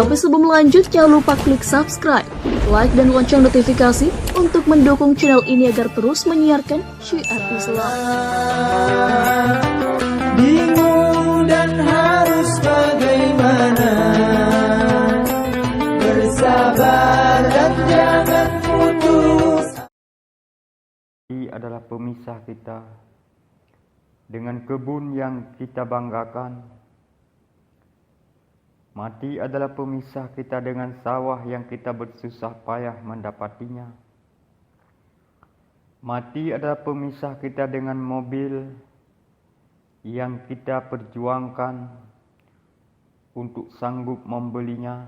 Tapi sebelum lanjut, jangan lupa klik subscribe, like, dan lonceng notifikasi untuk mendukung channel ini agar terus menyiarkan syiar Islam. Bingung dan harus bagaimana, bersabar dan jangan putus. Ini adalah pemisah kita dengan kebun yang kita banggakan. Mati adalah pemisah kita dengan sawah yang kita bersusah payah mendapatinya. Mati adalah pemisah kita dengan mobil yang kita perjuangkan untuk sanggup membelinya.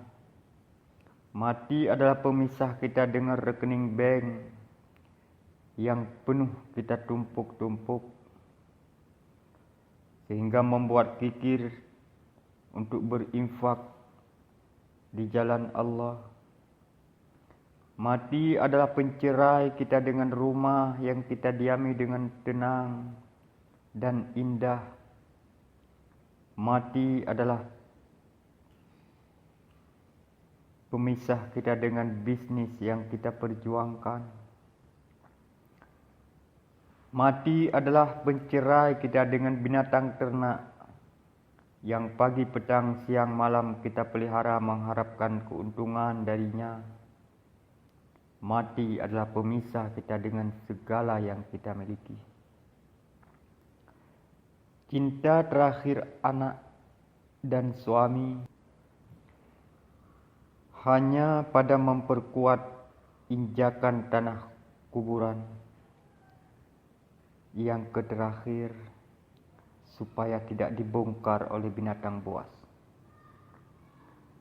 Mati adalah pemisah kita dengan rekening bank yang penuh kita tumpuk-tumpuk, sehingga membuat kikir untuk berinfak di jalan Allah. Mati adalah pencerai kita dengan rumah yang kita diami dengan tenang dan indah. Mati adalah pemisah kita dengan bisnis yang kita perjuangkan. Mati adalah pencerai kita dengan binatang ternak yang pagi, petang, siang, malam kita pelihara mengharapkan keuntungan darinya. Mati adalah pemisah kita dengan segala yang kita miliki. Cinta terakhir anak dan suami hanya pada memperkuat injakan tanah kuburan yang terakhir, supaya tidak dibongkar oleh binatang buas.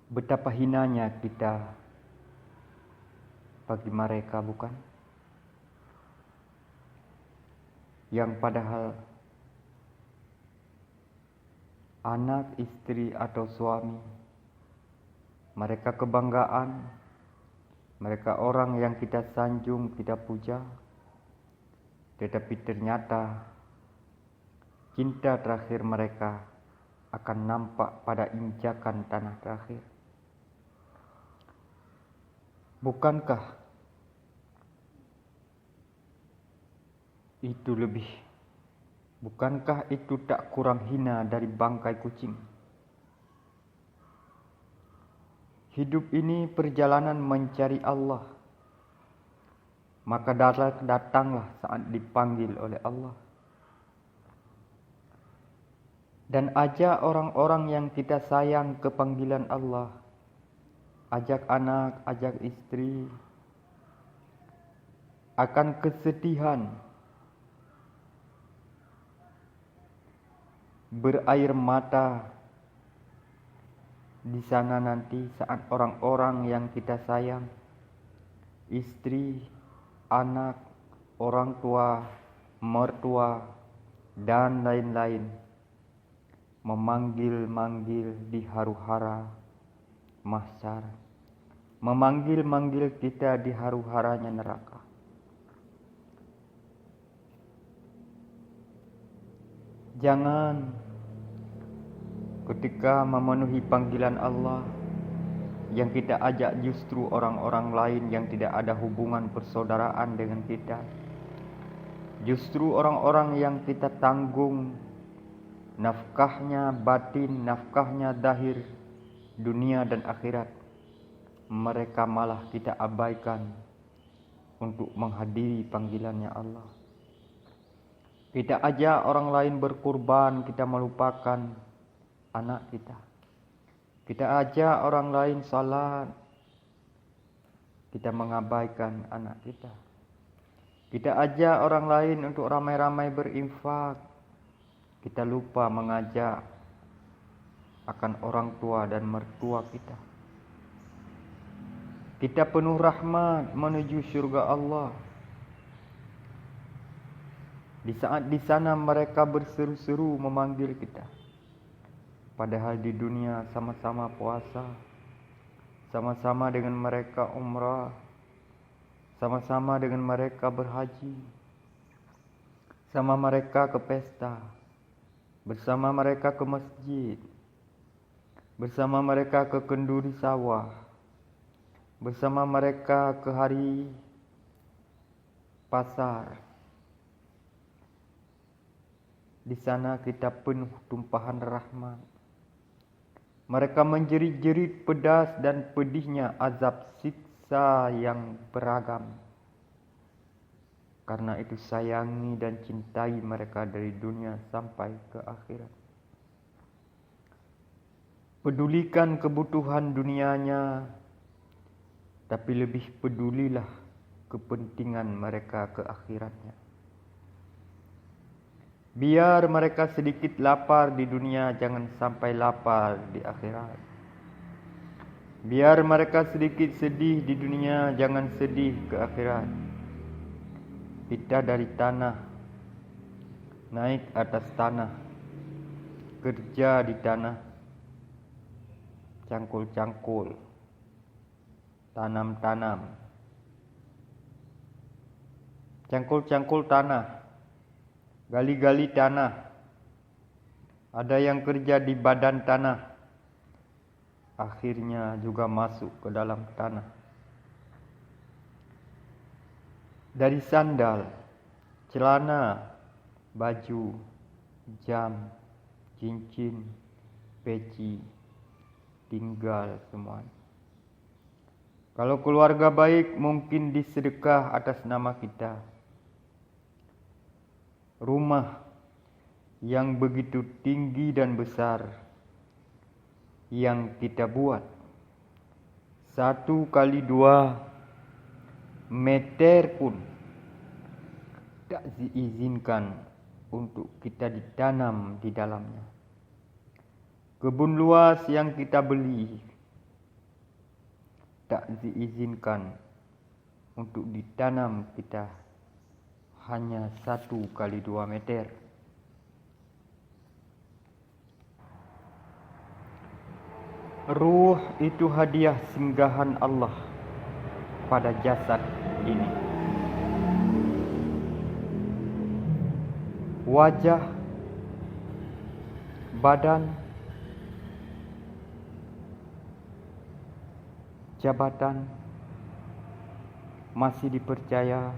Betapa hinanya kita bagi mereka, bukan? Yang padahal anak, istri, atau suami, mereka kebanggaan, mereka orang yang kita sanjung, kita puja, tetapi ternyata cinta terakhir mereka akan nampak pada injakan tanah terakhir. Bukankah itu lebih? Bukankah itu tak kurang hina dari bangkai kucing? Hidup ini perjalanan mencari Allah. Maka datanglah saat dipanggil oleh Allah. Dan ajak orang-orang yang kita sayang ke panggilan Allah. Ajak anak, ajak istri. Akan kesedihan, berair mata di sana nanti saat orang-orang yang kita sayang, istri, anak, orang tua, mertua, dan lain-lain, memanggil-manggil di haru-hara mahsyar, memanggil-manggil kita di haru-haranya neraka. Jangan ketika memenuhi panggilan Allah yang kita ajak justru orang-orang lain yang tidak ada hubungan persaudaraan dengan kita, justru orang-orang yang kita tanggung nafkahnya batin, nafkahnya zahir, dunia dan akhirat, mereka malah kita abaikan untuk menghadiri panggilannya Allah. Kita ajak orang lain berkurban, kita melupakan anak kita. Kita ajak orang lain salat, kita mengabaikan anak kita. Kita ajak orang lain untuk ramai-ramai berinfak, kita lupa mengajak akan orang tua dan mertua kita. Kita penuh rahmat menuju syurga Allah. Di saat di sana mereka berseru-seru memanggil kita. Padahal di dunia sama-sama puasa, sama-sama dengan mereka umrah, sama-sama dengan mereka berhaji, sama mereka ke pesta, bersama mereka ke masjid. bersama mereka ke kenduri sawah, bersama mereka ke hari pasar. Di sana kita penuh tumpahan rahmat. Mereka menjerit-jerit pedas dan pedihnya azab siksa yang beragam. Karena itu sayangi dan cintai mereka dari dunia sampai ke akhirat. Pedulikan kebutuhan dunianya, tapi lebih pedulilah kepentingan mereka ke akhiratnya. Biar mereka sedikit lapar di dunia, jangan sampai lapar di akhirat. Biar mereka sedikit sedih di dunia, jangan sedih ke akhirat. Kita dari tanah, naik atas tanah, kerja di tanah, cangkul-cangkul, tanam-tanam, cangkul-cangkul tanah, gali-gali tanah. Ada yang kerja di badan tanah, akhirnya juga masuk ke dalam tanah. Dari sandal, celana, baju, jam, cincin, peci, tinggal semua. Kalau keluarga baik mungkin disedekah atas nama kita. Rumah yang begitu tinggi dan besar yang kita buat 1 kali 2 meter pun tak diizinkan untuk kita ditanam di dalamnya. Kebun luas yang kita beli tak diizinkan untuk ditanam kita hanya 1 kali 2 meter. Ruh itu hadiah singgahan Allah pada jasad ini. Wajah, badan, jabatan masih dipercaya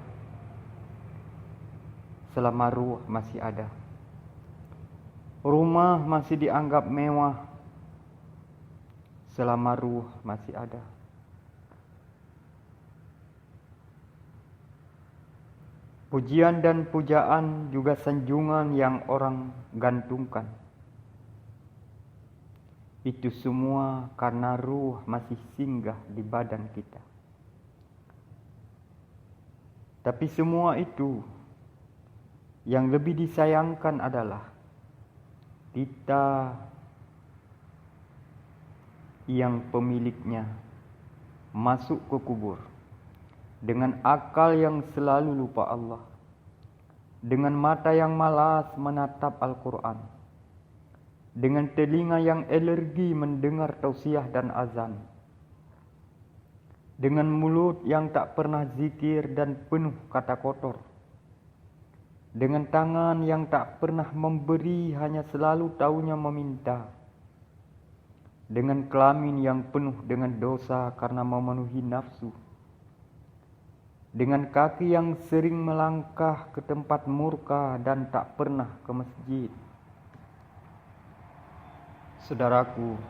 selama ruh masih ada. Rumah masih dianggap mewah selama ruh masih ada. Pujian dan pujaan juga sanjungan yang orang gantungkan. Itu semua karena ruh masih singgah di badan kita. Tapi semua itu yang lebih disayangkan adalah kita yang pemiliknya masuk ke kubur dengan akal yang selalu lupa Allah, dengan mata yang malas menatap Al-Quran, dengan telinga yang alergi mendengar tausiah dan azan, dengan mulut yang tak pernah zikir dan penuh kata kotor, dengan tangan yang tak pernah memberi hanya selalu taunya meminta, dengan kelamin yang penuh dengan dosa karena memenuhi nafsu, dengan kaki yang sering melangkah ke tempat murka dan tak pernah ke masjid. Saudaraku,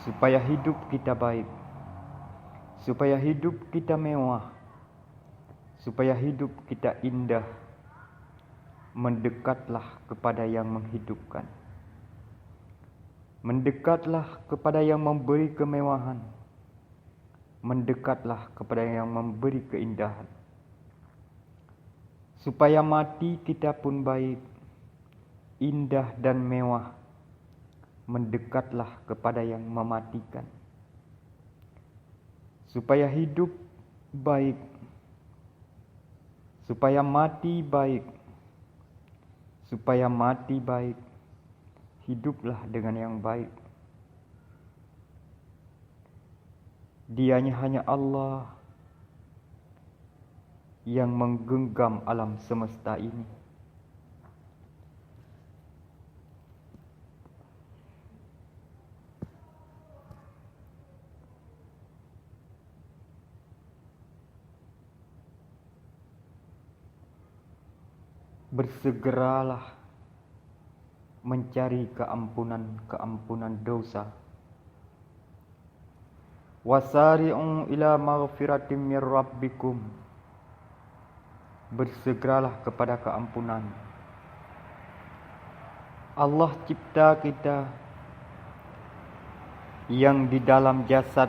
supaya hidup kita baik, supaya hidup kita mewah, supaya hidup kita indah, mendekatlah kepada yang menghidupkan. Mendekatlah kepada yang memberi kemewahan. Mendekatlah kepada yang memberi keindahan. Supaya mati kita pun baik, indah dan mewah. Mendekatlah kepada yang mematikan. Supaya hidup baik, supaya mati baik, supaya mati baik, hiduplah dengan yang baik. Dianya hanya Allah yang menggenggam alam semesta ini. bersegeralah mencari keampunan dosa. Wasari'u ila maghfiratin mir rabbikum, bersegeralah kepada keampunan. Allah cipta kita yang di dalam jasad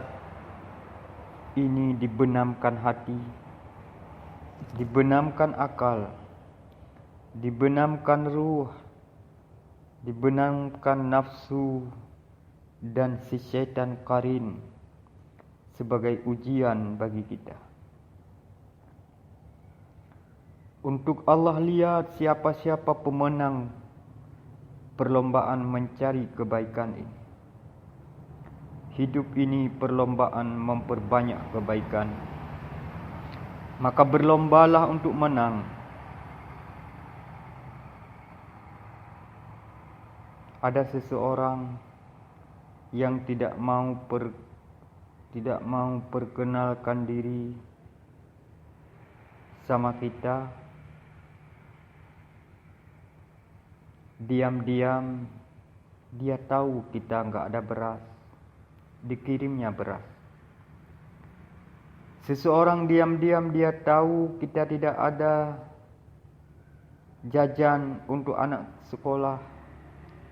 ini dibenamkan hati, dibenamkan akal, dibenamkan ruh, dibenamkan nafsu dan si syaitan qarin sebagai ujian bagi kita. Untuk Allah lihat siapa-siapa pemenang perlombaan mencari kebaikan ini. Hidup ini perlombaan memperbanyak kebaikan. Maka berlombalah untuk menang. Ada seseorang yang tidak mau perkenalkan diri sama kita. Diam-diam dia tahu kita enggak ada beras, dikirimnya beras. Seseorang diam-diam dia tahu kita tidak ada jajan untuk anak sekolah,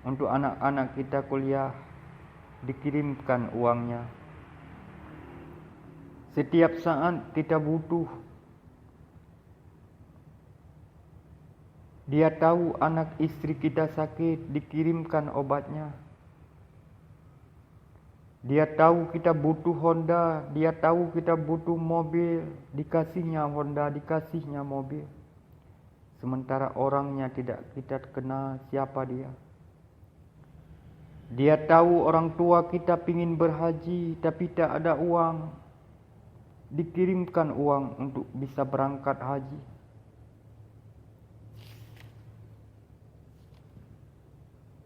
untuk anak-anak kita kuliah, dikirimkan uangnya. Setiap saat kita butuh, dia tahu anak istri kita sakit, dikirimkan obatnya. Dia tahu kita butuh Honda, dia tahu kita butuh mobil, dikasihnya Honda, dikasihnya mobil. Sementara orangnya tidak kita kenal siapa dia. Dia tahu orang tua kita pingin berhaji tapi tak ada uang, dikirimkan uang untuk bisa berangkat haji.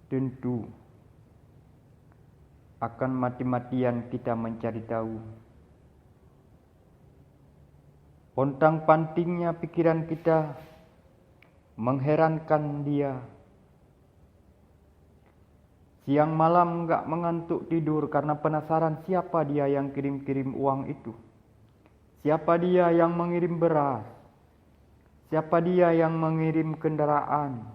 Tentu akan mati-matian kita mencari tahu. Pontang-pantingnya pikiran kita mengherankan dia. Siang malam enggak mengantuk tidur karena penasaran siapa dia yang kirim-kirim uang itu. Siapa dia yang mengirim beras? Siapa dia yang mengirim kendaraan?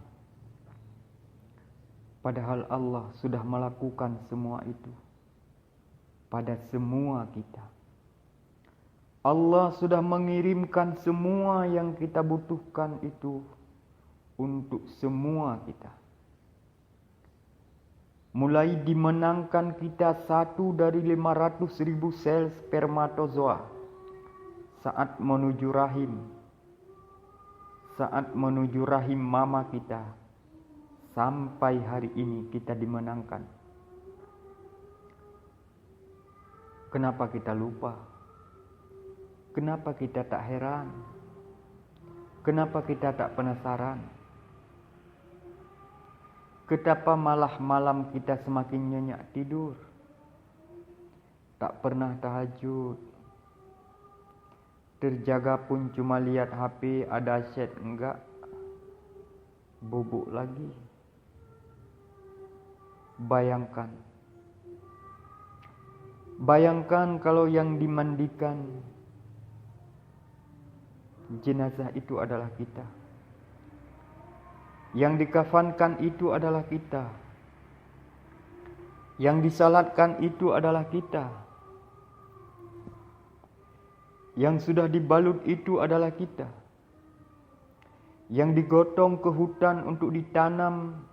Padahal Allah sudah melakukan semua itu pada semua kita. Allah sudah mengirimkan semua yang kita butuhkan itu untuk semua kita. Mulai dimenangkan kita 1 dari 500.000 sel spermatozoa saat menuju rahim mama kita. Sampai hari ini kita dimenangkan. Kenapa kita lupa? Kenapa kita tak heran? Kenapa kita tak penasaran? Kenapa malah malam kita semakin nyenyak tidur? Tak pernah tahajud. Terjaga pun cuma lihat HP, ada chat enggak? Bubuk lagi. Bayangkan kalau yang dimandikan jenazah itu adalah kita. Yang dikafankan itu adalah kita. Yang disalatkan itu adalah kita. Yang sudah dibalut itu adalah kita. Yang digotong ke hutan untuk ditanam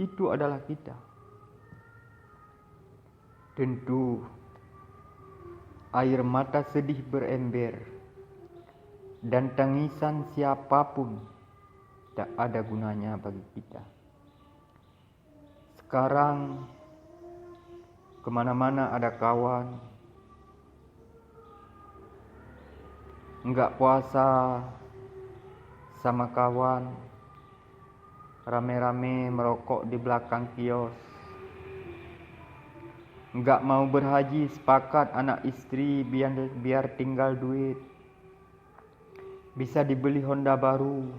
itu adalah kita. Tentu air mata sedih berember dan tangisan siapapun tak ada gunanya bagi kita. Sekarang kemana-mana ada kawan, enggak puasa sama kawan, rame-rame merokok di belakang kios. Enggak mau berhaji, sepakat anak istri biar tinggal duit. Bisa dibeli Honda baru.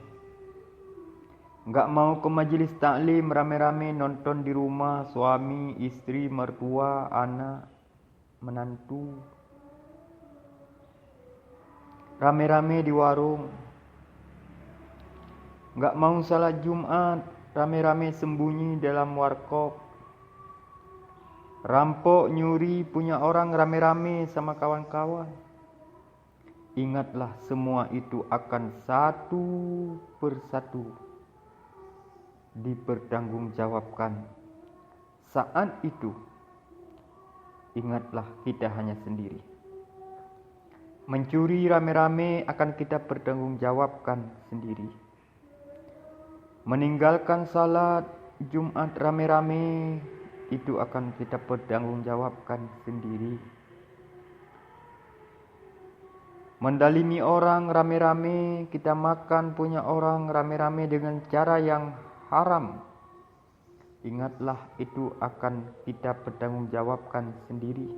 Nggak mau ke majelis taklim rame-rame nonton di rumah suami, istri, mertua, anak, menantu. Rame-rame di warung. Nggak mau salat Jumat, rame-rame sembunyi dalam warkop. Rampok, nyuri, punya orang rame-rame sama kawan-kawan. Ingatlah semua itu akan satu persatu dipertanggungjawabkan. Saat itu, ingatlah kita hanya sendiri. Mencuri rame-rame akan kita pertanggungjawabkan sendiri. Meninggalkan salat Jumat rame-rame itu akan kita pertanggungjawabkan sendiri. Mendalimi orang rame-rame, kita makan punya orang rame-rame dengan cara yang haram. Ingatlah itu akan kita pertanggungjawabkan sendiri.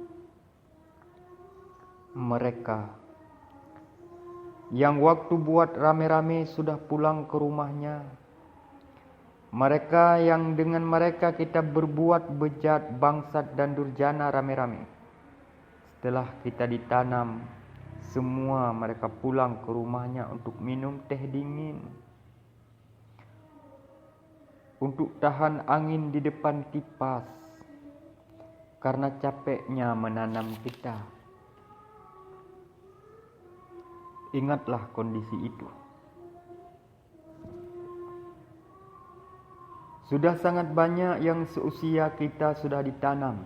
Mereka yang waktu buat rame-rame sudah pulang ke rumahnya. Mereka yang dengan mereka kita berbuat bejat, bangsat dan durjana rame-rame. Setelah kita ditanam, semua mereka pulang ke rumahnya untuk minum teh dingin, untuk tahan angin di depan kipas, karena capeknya menanam kita. Ingatlah kondisi itu. Sudah sangat banyak yang seusia kita sudah ditanam.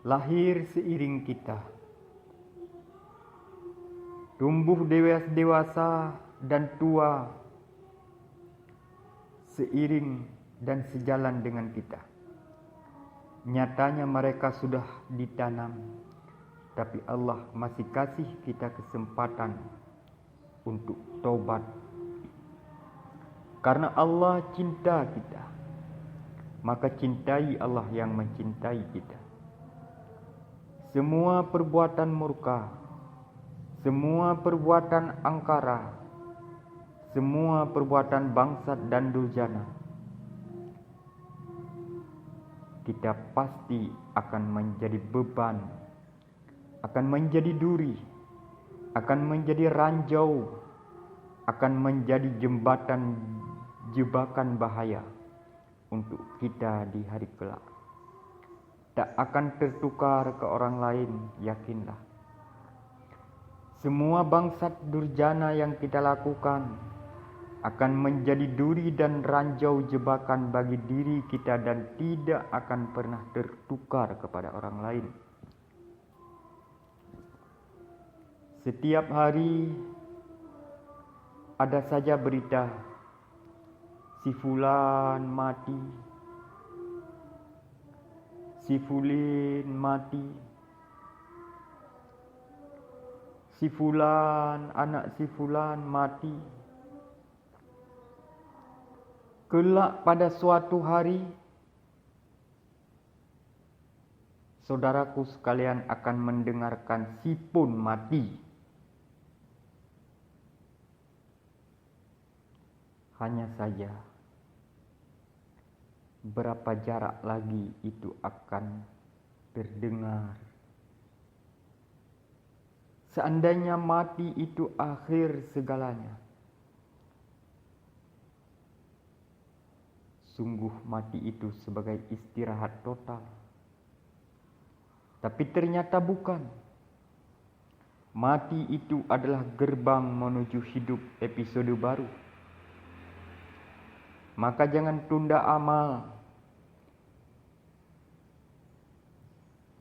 Lahir seiring kita. Tumbuh dewasa dan tua seiring dan sejalan dengan kita. Nyatanya mereka sudah ditanam, tapi Allah masih kasih kita kesempatan untuk taubat. Karena Allah cinta kita, maka cintai Allah yang mencintai kita. Semua perbuatan murka, semua perbuatan angkara, semua perbuatan bangsat dan durjana, kita pasti akan menjadi beban, akan menjadi duri, akan menjadi ranjau, akan menjadi jembatan jebakan bahaya untuk kita di hari kelak. Tak akan tertukar ke orang lain, yakinlah. Semua bangsat durjana yang kita lakukan akan menjadi duri dan ranjau jebakan bagi diri kita dan tidak akan pernah tertukar kepada orang lain. Setiap hari ada saja berita si fulan mati, si fulin mati, si fulan, anak si fulan mati. Kelak pada suatu hari, saudaraku sekalian akan mendengarkan si pun mati. Hanya saja, berapa jarak lagi itu akan terdengar. Seandainya mati itu akhir segalanya, sungguh mati itu sebagai istirahat total. Tapi ternyata bukan. Mati itu adalah gerbang menuju hidup episode baru. Maka jangan tunda amal,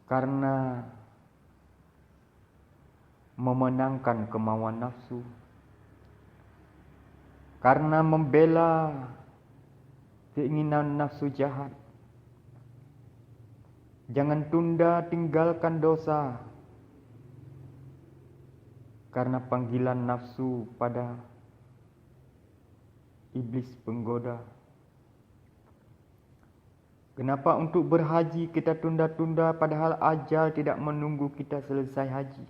karena memenangkan kemauan nafsu, karena membela keinginan nafsu jahat. Jangan tunda tinggalkan dosa, karena panggilan nafsu pada iblis penggoda. Kenapa untuk berhaji kita tunda-tunda padahal ajal tidak menunggu kita selesai haji?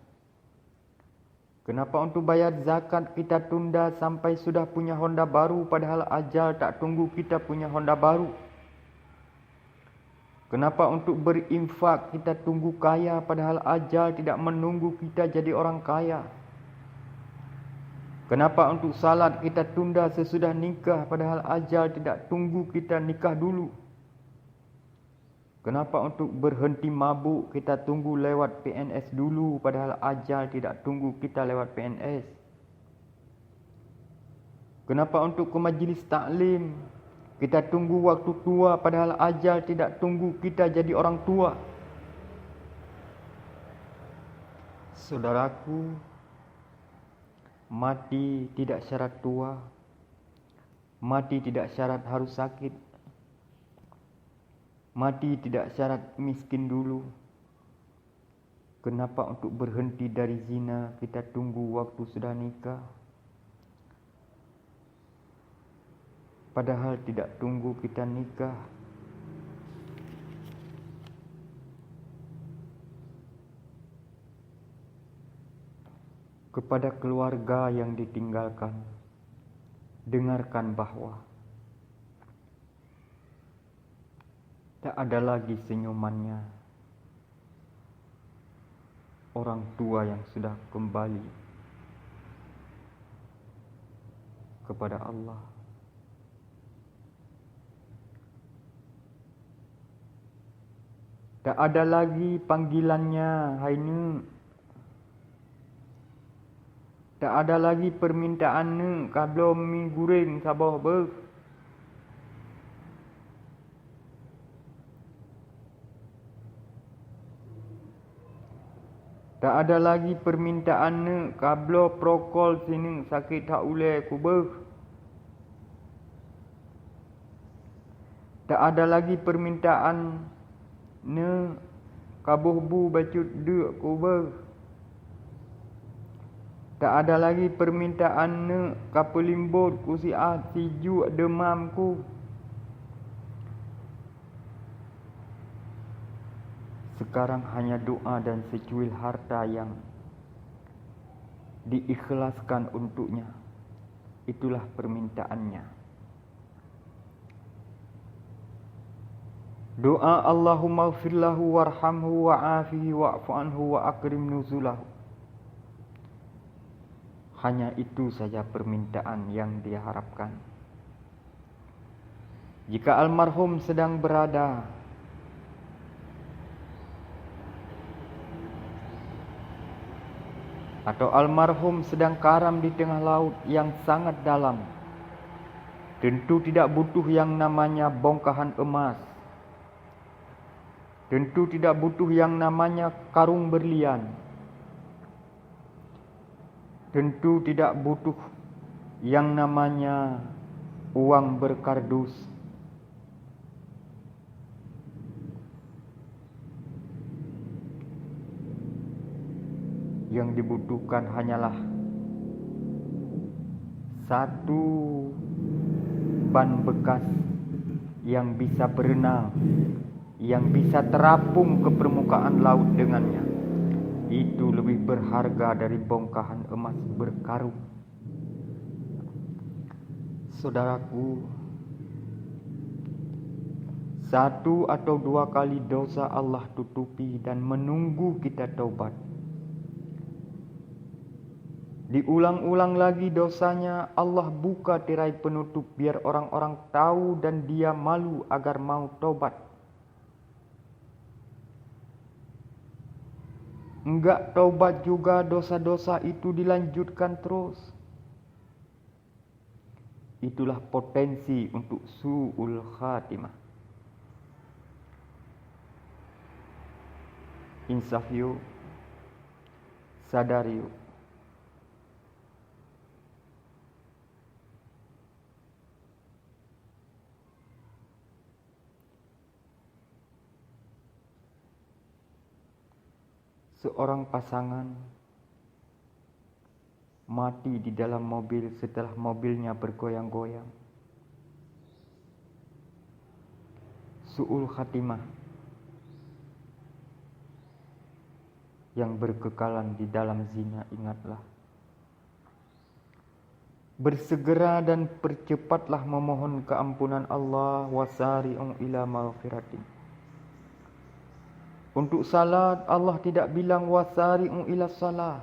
Kenapa untuk bayar zakat kita tunda sampai sudah punya Honda baru padahal ajal tak tunggu kita punya Honda baru? Kenapa untuk berinfak kita tunggu kaya padahal ajal tidak menunggu kita jadi orang kaya? Kenapa untuk salat kita tunda sesudah nikah padahal ajal tidak tunggu kita nikah dulu? Kenapa untuk berhenti mabuk kita tunggu lewat PNS dulu padahal ajal tidak tunggu kita lewat PNS? Kenapa untuk ke majlis taklim kita tunggu waktu tua padahal ajal tidak tunggu kita jadi orang tua? Saudaraku, mati tidak syarat tua, mati tidak syarat harus sakit, mati tidak syarat miskin dulu. Kenapa untuk berhenti dari zina kita tunggu waktu sudah nikah? Padahal tidak tunggu kita nikah. Kepada keluarga yang ditinggalkan, dengarkan bahwa tak ada lagi senyumannya orang tua yang sudah kembali kepada Allah. Tak ada lagi panggilannya, hai nu. Tak ada lagi permintaan nu, kablo mi goreng sabah ber. Tak ada lagi permintaan nu, kablo prokol sini sakit tak ule ku ber. Tak ada lagi permintaan ne kabuh bu bacut duk ku ber. Tak ada lagi permintaan ne kapelimbut ku siat siju demam ku. Sekarang hanya doa dan secuil harta yang diikhlaskan untuknya. Itulah permintaannya. Doa Allahumma ighfirlahu warhamhu wa'afihi wa'fu anhu wa akrim nuzulahu. Hanya itu saja permintaan yang dia harapkan. Jika almarhum sedang berada atau almarhum sedang karam di tengah laut yang sangat dalam, tentu tidak butuh yang namanya bongkahan emas. Tentu tidak butuh yang namanya karung berlian. Tentu tidak butuh yang namanya uang berkardus. Yang dibutuhkan hanyalah satu ban bekas yang bisa berenang, yang bisa terapung ke permukaan laut dengannya. Itu lebih berharga dari bongkahan emas berkarung. Saudaraku, satu atau dua kali dosa Allah tutupi dan menunggu kita taubat. Diulang-ulang lagi dosanya, Allah buka tirai penutup biar orang-orang tahu dan dia malu agar mau taubat. Enggak taubat juga dosa-dosa itu dilanjutkan terus. Itulah potensi untuk su'ul khatimah. Insaf yuk, sadar yuk. Seorang pasangan mati di dalam mobil setelah mobilnya bergoyang-goyang. Su'ul khatimah yang berkekalan di dalam zina, ingatlah. Bersegera dan percepatlah memohon keampunan Allah, wasari'u ila maghfiratin. Untuk salat Allah tidak bilang wasari'u ila salah.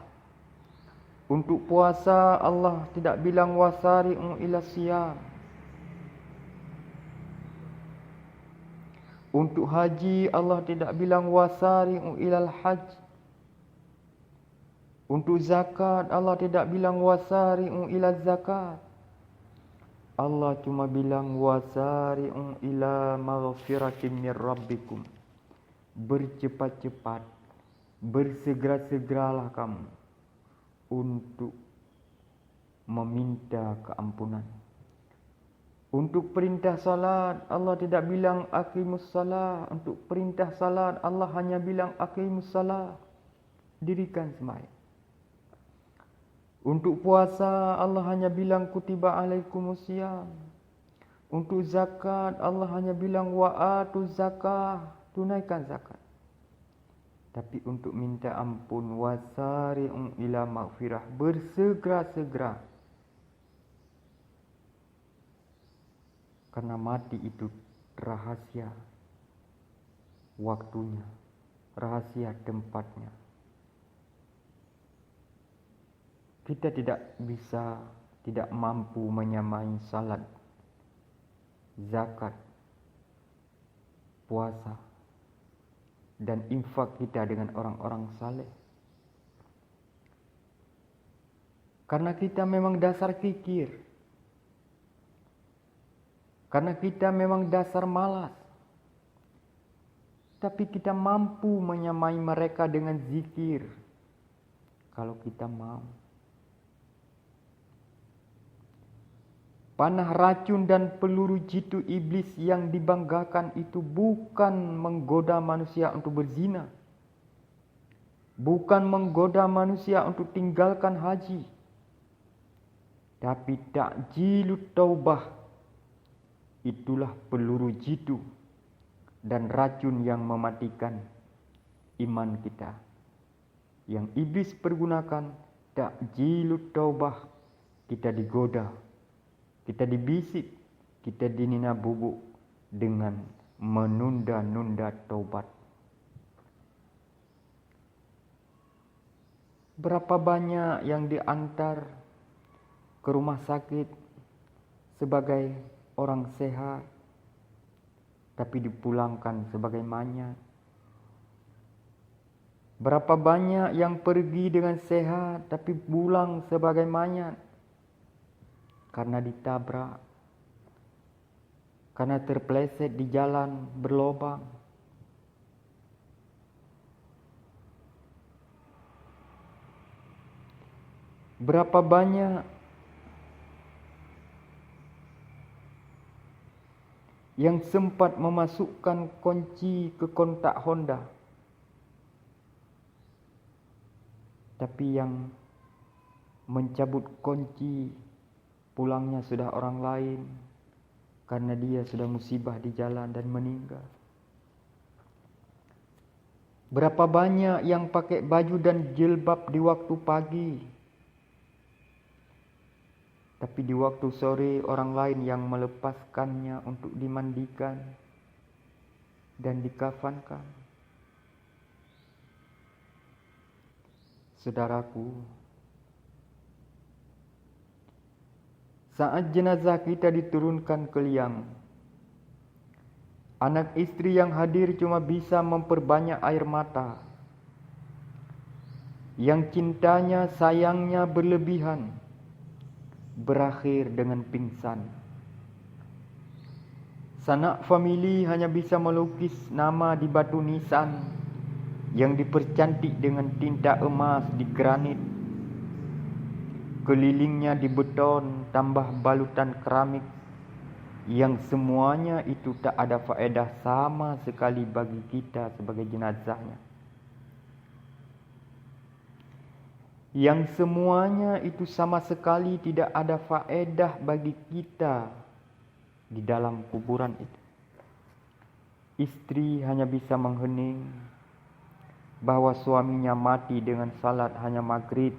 Untuk puasa Allah tidak bilang wasari'u ila siyam. Untuk haji Allah tidak bilang wasari'u ilal hajj. Untuk zakat Allah tidak bilang wasari'u ila zakat. Allah cuma bilang wasari'u ila maghfiratin mir rabbikum. Bercepat-cepat, bersegera-segeralah kamu untuk meminta keampunan. Untuk perintah salat Allah tidak bilang aqimus salat. Untuk perintah salat Allah hanya bilang aqimus salat. Dirikan sembahyang. Untuk puasa Allah hanya bilang kutiba alaikumusiyam. Untuk zakat Allah hanya bilang wa'atu zakah, tunaikan zakat. Tapi untuk minta ampun wasari'u ila maghfirah, bersegera-segera. Karena mati itu rahasia waktunya, rahasia tempatnya. Kita tidak mampu menyamai salat, zakat, puasa, dan infak kita dengan orang-orang saleh. Karena kita memang dasar kikir. Karena kita memang dasar malas. Tapi kita mampu menyamai mereka dengan zikir. Kalau kita mau. Panah racun dan peluru jitu iblis yang dibanggakan itu bukan menggoda manusia untuk berzina. Bukan menggoda manusia untuk tinggalkan haji. Tapi takjilut taubah. Itulah peluru jitu dan racun yang mematikan iman kita. Yang iblis pergunakan takjilut taubah. Kita digoda. Kita dibisik, kita dinina bubuk dengan menunda-nunda taubat. Berapa banyak yang diantar ke rumah sakit sebagai orang sehat, tapi dipulangkan sebagai mayat. Berapa banyak yang pergi dengan sehat, tapi pulang sebagai mayat. Karena ditabrak, karena terpeleset di jalan berlobang. Berapa banyak yang sempat memasukkan kunci ke kontak Honda, tapi yang mencabut kunci pulangnya sudah orang lain karena dia sudah musibah di jalan dan meninggal. Berapa banyak yang pakai baju dan jilbab di waktu pagi, tapi di waktu sore orang lain yang melepaskannya untuk dimandikan dan dikafankan. Saudaraku, saat jenazah kita diturunkan ke liang, anak istri yang hadir cuma bisa memperbanyak air mata. Yang cintanya, sayangnya berlebihan, berakhir dengan pingsan. Sanak famili hanya bisa melukis nama di batu nisan yang dipercantik dengan tinta emas di granit. Kelilingnya di beton tambah balutan keramik yang semuanya itu tak ada faedah sama sekali bagi kita sebagai jenazahnya. Yang semuanya itu sama sekali tidak ada faedah bagi kita di dalam kuburan itu. Istri hanya bisa menghening bahwa suaminya mati dengan salat hanya maghrib.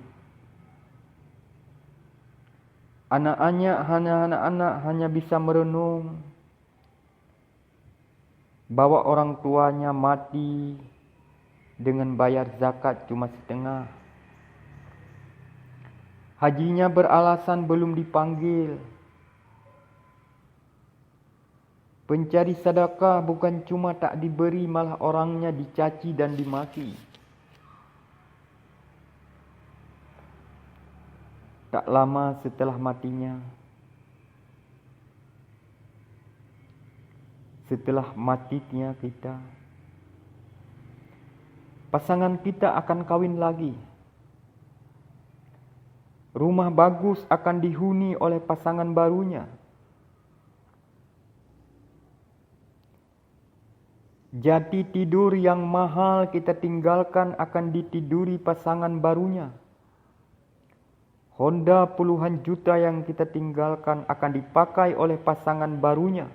Anak-anak hanya bisa merenung bahwa orang tuanya mati dengan bayar zakat cuma setengah. Hajinya beralasan belum dipanggil. Pencari sedekah bukan cuma tak diberi, malah orangnya dicaci dan dimaki. Tak lama setelah matinya kita, pasangan kita akan kawin lagi. Rumah bagus akan dihuni oleh pasangan barunya. Jati tidur yang mahal kita tinggalkan akan ditiduri pasangan barunya. Honda puluhan juta yang kita tinggalkan akan dipakai oleh pasangan barunya.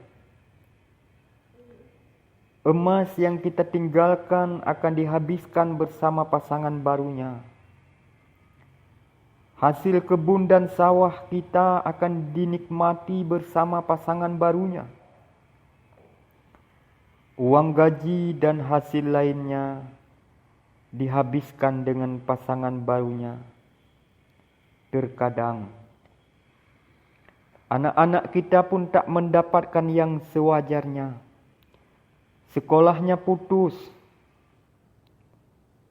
Emas yang kita tinggalkan akan dihabiskan bersama pasangan barunya. Hasil kebun dan sawah kita akan dinikmati bersama pasangan barunya. Uang gaji dan hasil lainnya dihabiskan dengan pasangan barunya. Terkadang anak-anak kita pun tak mendapatkan yang sewajarnya. Sekolahnya putus.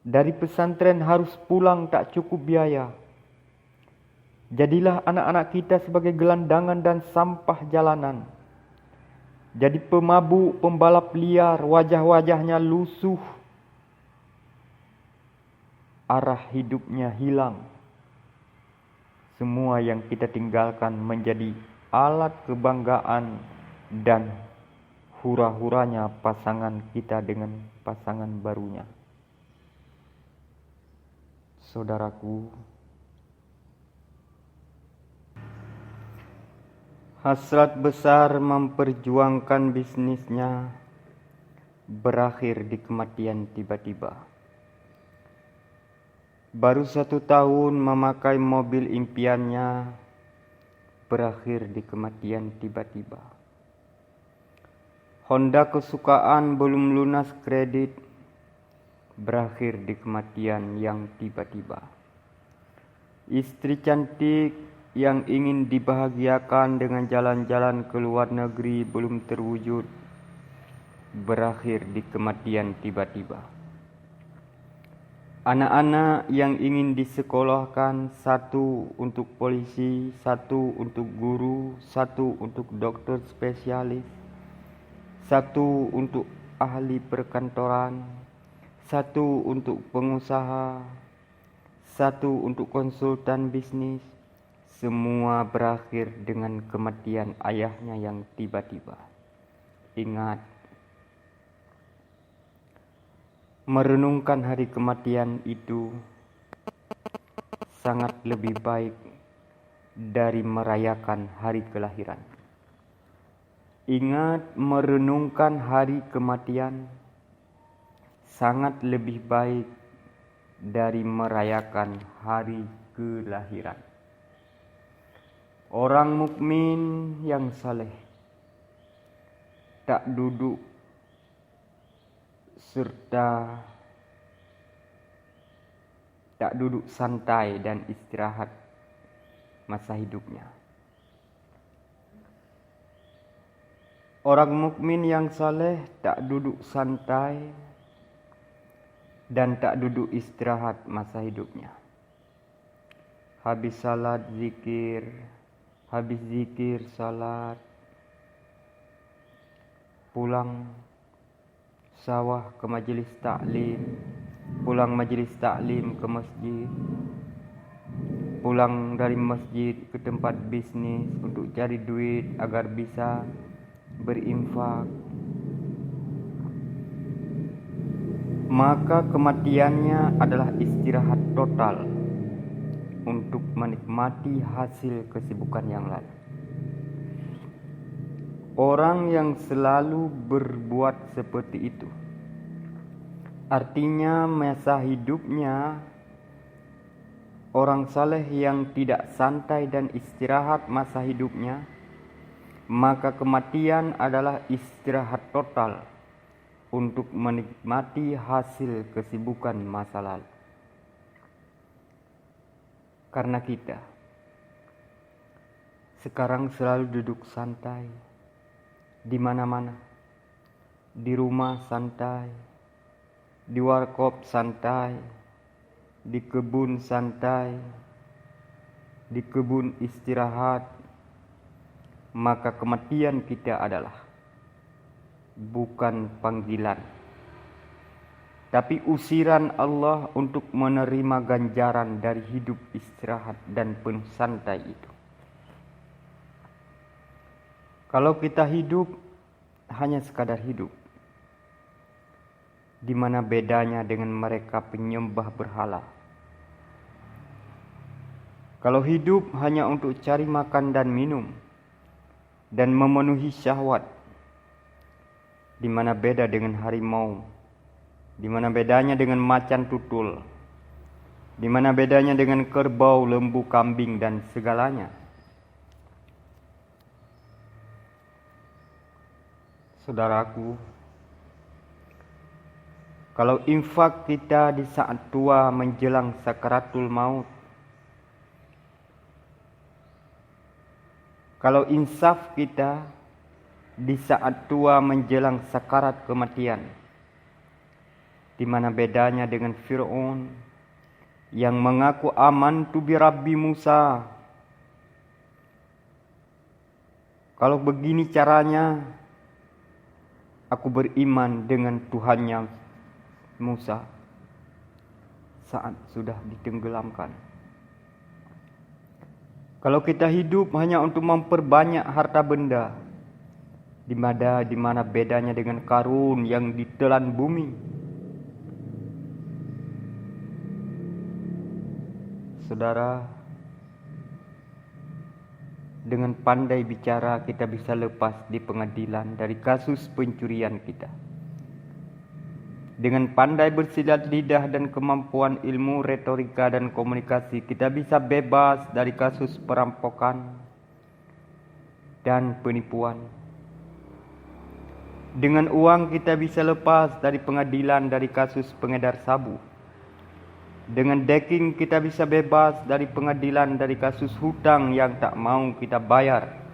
Dari pesantren harus pulang tak cukup biaya. Jadilah anak-anak kita sebagai gelandangan dan sampah jalanan. Jadi pemabuk, pembalap liar, wajah-wajahnya lusuh. Arah hidupnya hilang. Semua yang kita tinggalkan menjadi alat kebanggaan dan hura-huranya pasangan kita dengan pasangan barunya. Saudaraku, hasrat besar memperjuangkan bisnisnya berakhir di kematian tiba-tiba. Baru 1 tahun memakai mobil impiannya berakhir di kematian tiba-tiba. Honda kesukaan belum lunas kredit berakhir di kematian yang tiba-tiba. Istri cantik yang ingin dibahagiakan dengan jalan-jalan ke luar negeri belum terwujud, berakhir di kematian tiba-tiba. Anak-anak yang ingin disekolahkan, 1 untuk polisi, 1 untuk guru, 1 untuk dokter spesialis, 1 untuk ahli perkantoran, 1 untuk pengusaha, 1 untuk konsultan bisnis, semua berakhir dengan kematian ayahnya yang tiba-tiba. Ingat, merenungkan hari kematian itu sangat lebih baik dari merayakan hari kelahiran. Ingat, merenungkan hari kematian sangat lebih baik dari merayakan hari kelahiran. Orang mukmin yang saleh tak duduk santai dan istirahat masa hidupnya. Orang mukmin yang saleh tak duduk santai dan tak duduk istirahat masa hidupnya. Habis salat zikir, habis zikir salat, pulang sawah ke majelis taklim, pulang majelis taklim ke masjid, pulang dari masjid ke tempat bisnis untuk cari duit agar bisa berinfak. Maka kematiannya adalah istirahat total untuk menikmati hasil kesibukan yang lalu. Orang yang selalu berbuat seperti itu, artinya masa hidupnya orang saleh yang tidak santai dan istirahat masa hidupnya, maka kematian adalah istirahat total untuk menikmati hasil kesibukan masa lalu. Karena kita sekarang selalu duduk santai di mana-mana, di rumah santai, di warkop santai, di kebun santai, di kebun istirahat, maka kematian kita adalah bukan panggilan, tapi usiran Allah untuk menerima ganjaran dari hidup istirahat dan penuh santai itu. Kalau kita hidup hanya sekadar hidup, di mana bedanya dengan mereka penyembah berhala? Kalau hidup hanya untuk cari makan dan minum dan memenuhi syahwat, di mana beda dengan harimau? Di mana bedanya dengan macan tutul? Di mana bedanya dengan kerbau, lembu, kambing, dan segalanya? Saudaraku, kalau infak kita di saat tua menjelang sakaratul maut, kalau insaf kita di saat tua menjelang sakarat kematian, di mana bedanya dengan Fir'aun yang mengaku amantu bi Rabbi Musa? Kalau begini caranya, aku beriman dengan Tuhannya Musa saat sudah ditenggelamkan. Kalau kita hidup hanya untuk memperbanyak harta benda, di mana bedanya dengan Karun yang ditelan bumi? Saudara, dengan pandai bicara kita bisa lepas di pengadilan dari kasus pencurian kita. Dengan pandai bersilat lidah dan kemampuan ilmu retorika dan komunikasi, kita bisa bebas dari kasus perampokan dan penipuan. Dengan uang kita bisa lepas dari pengadilan dari kasus pengedar sabu. Dengan daging kita bisa bebas dari pengadilan dari kasus hutang yang tak mau kita bayar.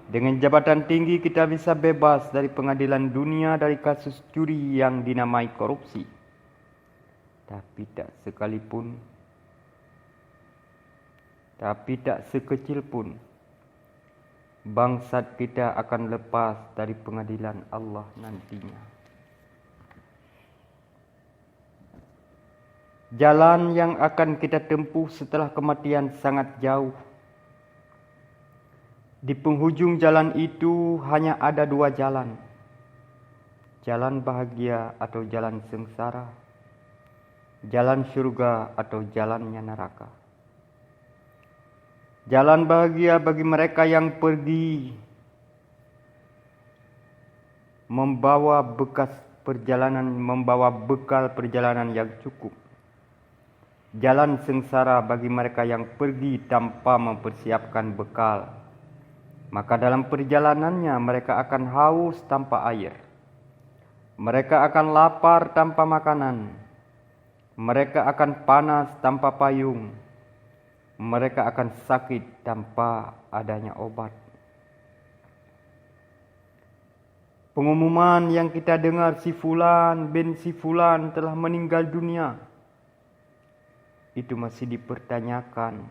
Dengan jabatan tinggi kita bisa bebas dari pengadilan dunia dari kasus curi yang dinamai korupsi. Tapi tak sekecil pun bangsat kita akan lepas dari pengadilan Allah nantinya. Jalan yang akan kita tempuh setelah kematian sangat jauh. Di penghujung jalan itu hanya ada dua jalan. Jalan bahagia atau jalan sengsara. Jalan surga atau jalannya neraka. Jalan bahagia bagi mereka yang pergi membawa bekal perjalanan yang cukup. Jalan sengsara bagi mereka yang pergi tanpa mempersiapkan bekal. Maka dalam perjalanannya mereka akan haus tanpa air. Mereka akan lapar tanpa makanan. Mereka akan panas tanpa payung. Mereka akan sakit tanpa adanya obat. Pengumuman yang kita dengar si fulan bin si fulan telah meninggal dunia, itu masih dipertanyakan,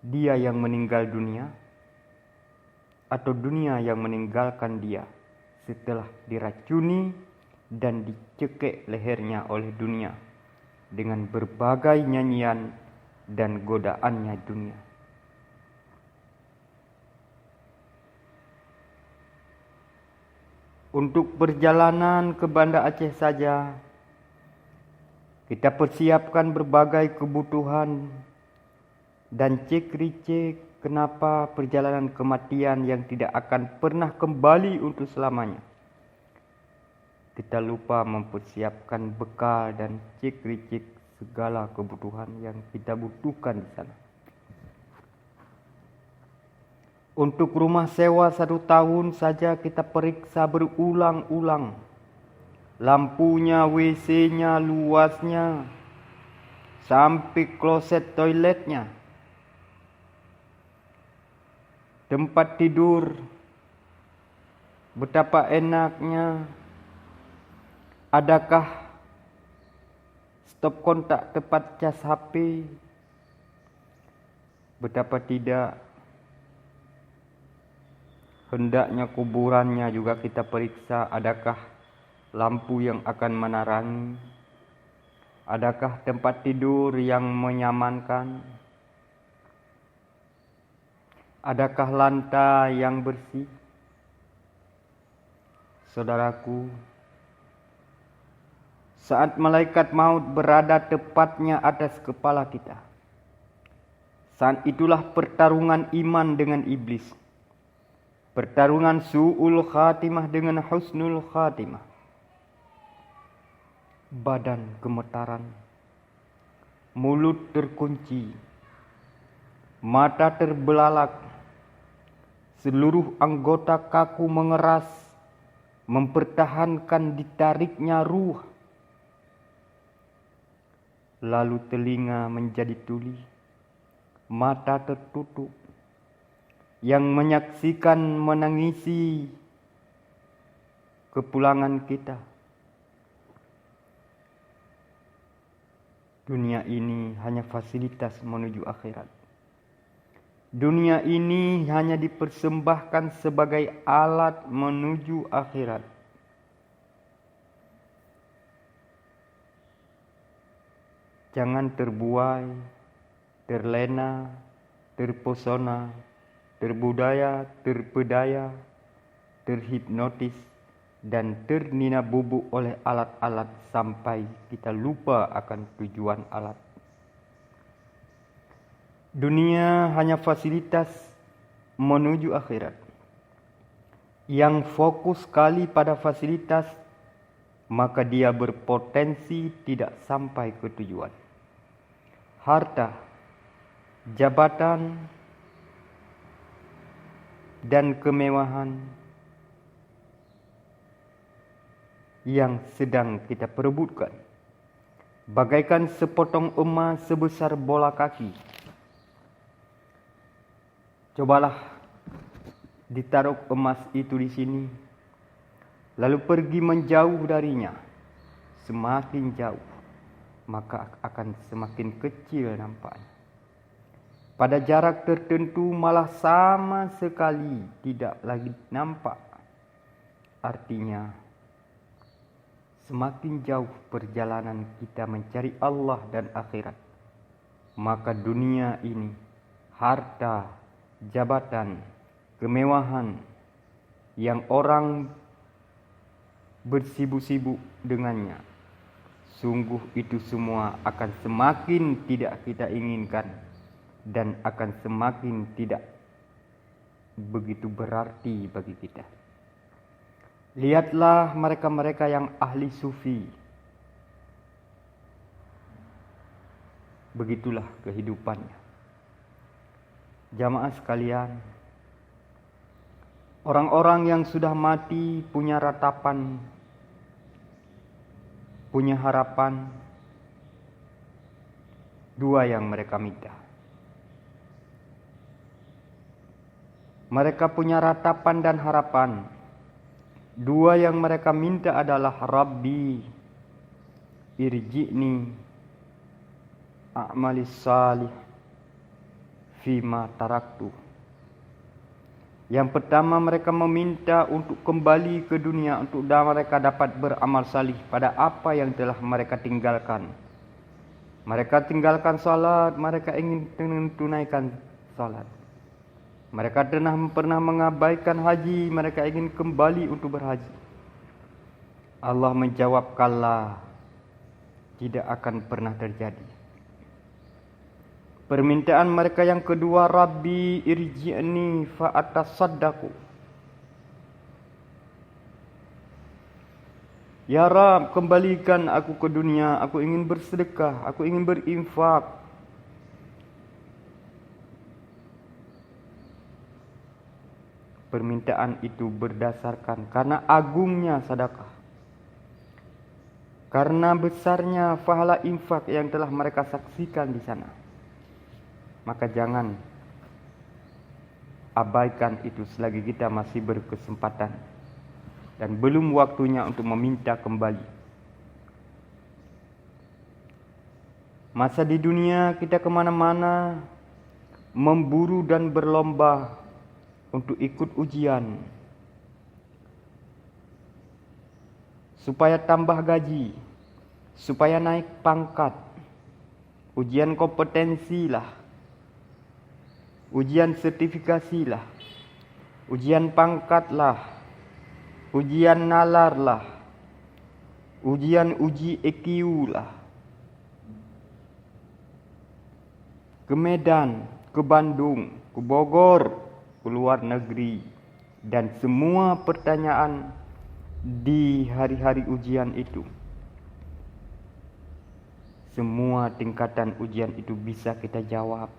dia yang meninggal dunia atau dunia yang meninggalkan dia setelah diracuni dan dicekik lehernya oleh dunia dengan berbagai nyanyian dan godaannya dunia. Untuk perjalanan ke Banda Aceh saja, kita persiapkan berbagai kebutuhan dan cek-ricek kenapa perjalanan kematian yang tidak akan pernah kembali untuk selamanya. Kita lupa mempersiapkan bekal dan cek-ricek segala kebutuhan yang kita butuhkan di sana. Untuk rumah sewa 1 tahun saja kita periksa berulang-ulang. Lampunya, WC-nya, luasnya, sampai kloset toiletnya. Tempat tidur, betapa enaknya. Adakah stop kontak tepat cas HP? Betapa tidak. Hendaknya kuburannya juga kita periksa, adakah lampu yang akan menerangi, adakah tempat tidur yang menyamankan, adakah lantai yang bersih. Saudaraku, saat malaikat maut berada tepatnya atas kepala kita, saat itulah pertarungan iman dengan iblis. Pertarungan su'ul khatimah dengan husnul khatimah. Badan gemetaran, mulut terkunci, mata terbelalak, seluruh anggota kaku mengeras, mempertahankan ditariknya ruh. Lalu telinga menjadi tuli, mata tertutup, yang menyaksikan menangisi kepulangan kita. Dunia ini hanya fasilitas menuju akhirat. Dunia ini hanya dipersembahkan sebagai alat menuju akhirat. Jangan terbuai, terlena, terpesona, terbudaya, terpedaya, terhipnotis, dan ternina bubuk oleh alat-alat sampai kita lupa akan tujuan alat. Dunia hanya fasilitas menuju akhirat. Yang fokus sekali pada fasilitas, maka dia berpotensi tidak sampai ke tujuan. Harta, jabatan, dan kemewahan yang sedang kita perebutkan, bagaikan sepotong emas sebesar bola kaki. Cobalah ditaruh emas itu di sini, lalu pergi menjauh darinya. Semakin jauh, maka akan semakin kecil nampaknya. Pada jarak tertentu malah sama sekali tidak lagi nampak. Artinya, semakin jauh perjalanan kita mencari Allah dan akhirat, maka dunia ini, harta, jabatan, kemewahan yang orang bersibuk-sibuk dengannya, sungguh itu semua akan semakin tidak kita inginkan dan akan semakin tidak begitu berarti bagi kita. Lihatlah mereka-mereka yang ahli sufi. Begitulah kehidupannya. Jamaah sekalian, orang-orang yang sudah mati punya ratapan, punya harapan, dua yang mereka minta. Mereka punya ratapan dan harapan. Dua yang mereka minta adalah Rabbi irji'ni a'malis salih fima taraktu. Yang pertama, mereka meminta untuk kembali ke dunia untuk mereka dapat beramal salih pada apa yang telah mereka tinggalkan. Mereka tinggalkan salat, mereka ingin tunaikan salat. Mereka pernah mengabaikan haji, mereka ingin kembali untuk berhaji. Allah menjawab, kalla, tidak akan pernah terjadi. Permintaan mereka yang kedua, Rabbi irji'ni fa'atasaddaqu. Ya Rab, kembalikan aku ke dunia, aku ingin bersedekah, aku ingin berinfak. Permintaan itu berdasarkan karena agungnya sedekah, karena besarnya pahala infak yang telah mereka saksikan di sana. Maka jangan abaikan itu selagi kita masih berkesempatan dan belum waktunya untuk meminta kembali. Masa di dunia kita kemana-mana memburu dan berlomba untuk ikut ujian, supaya tambah gaji, supaya naik pangkat, ujian kompetensi lah, ujian sertifikasi lah, ujian pangkat lah, ujian nalar lah, uji EQ lah. Ke Medan, ke Bandung, ke Bogor, ke luar negeri, dan semua pertanyaan di hari-hari ujian itu. Semua tingkatan ujian itu bisa kita jawab.